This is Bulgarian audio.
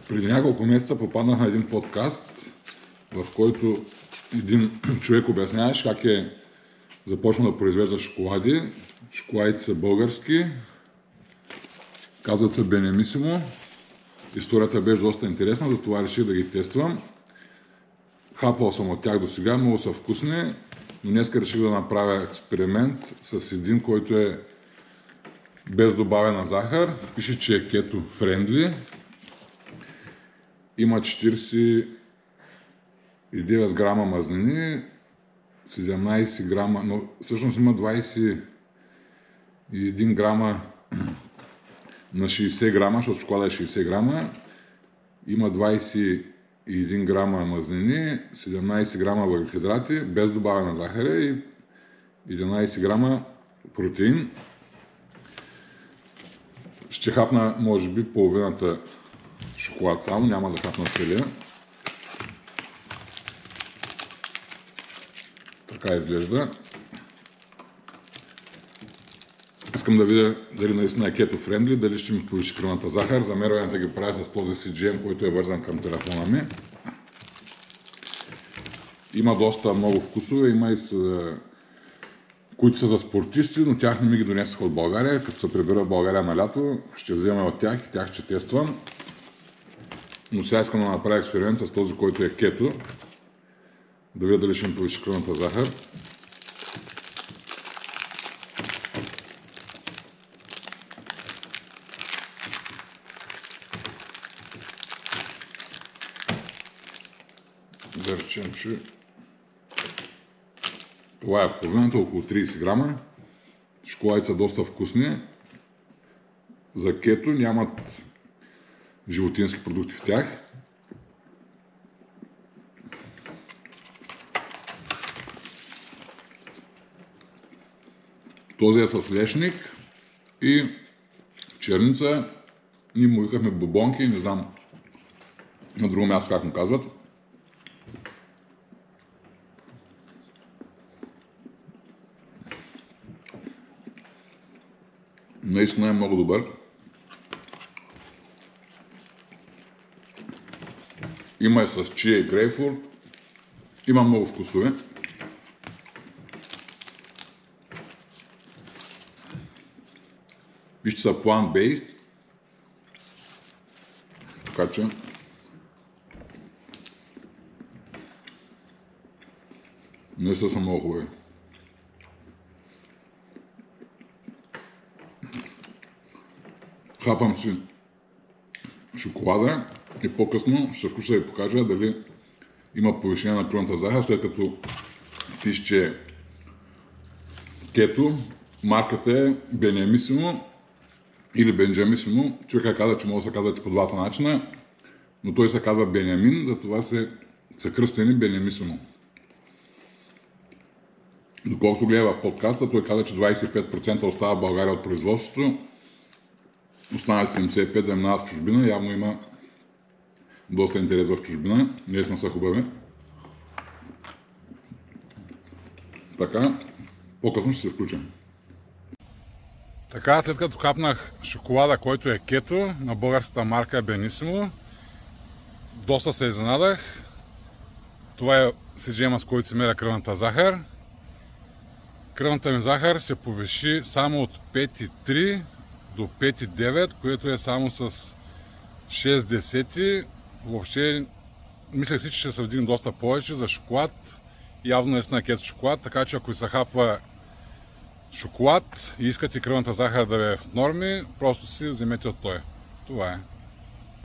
Преди няколко месеца попаднах на един подкаст, в който един човек обясняваше как е започнал да произвежда шоколади. Шоколадите са български, казват се Бенемисимо. Историята беше доста интересна, затова реших да ги тествам. Хапвал съм от тях до сега, много са вкусни, но днес реших да направя експеримент с един, който е без добавена захар. Пише, че е кето френдли. Има 49 грама мазнини, 17 грама, но всъщност има 21 грама на 60 грама, защото шоколада е 60 грама. Има 21 грама мазнини, 17 грама въглехидрати, без добавена захар и 11 грама протеин. Ще хапна, може би, половината шоколад само, няма да хапна целия. Така изглежда. Искам да видя дали наистина е кето френдли, дали ще ми повиши кръвната захар. Замерванията ги правя с този CGM, който е вързан към телефона ми. Има доста много вкусове, има и които са за спортисти, но тях не ми ги донесох от България. Като се прибера в България на лято, ще взема от тях и тях ще тествам. Но сега искам да направя експеримент с този, който е кето. Да видя дали ще ми повиши кръвната захар. Да речем, че това е половината, около 30 грама. Шоколадите са доста вкусни. За кето нямат животински продукти в тях. Този е с лешник и черница. Ние му викахме бобонки, не знам на друго място как му казват. Наистина е много добър. Има и с чия и грейпфрут. Има много вкусове. Вижте са plant-based. Така че наистина са много хубави. Хапам си шоколада и по-късно ще се включа да ви покажа дали има повишение на кръвната захар, след като пише, че кето, марката е Бенемисимо или Бенджамисимо. Човека каза, че може да се казвате по двата начина, но той се казва Бенямин, затова са кръстени Бенемисимо. Доколкото гледа в подкаста, той каза, че 25% остава в България от производството, останали 75% заминават в чужбина, явно има доста интерес в чужбина, ние сме са хубави. Така, по-късно ще се включим. Така, след като хапнах шоколада, който е кето, на българската марка Бенисимо, доста се изненадах. Това е CGM, с който се меря кръвната захар. Кръвната ми захар се повиши само от 5,3 до 5,9, което е само с 6 десети. Въобще, мислех си, че ще се вдигне доста повече за шоколад. Явно наистина кето шоколад, така че ако се хапва шоколад и искате кръвната захар да е в норми, просто си вземете от той. Това е.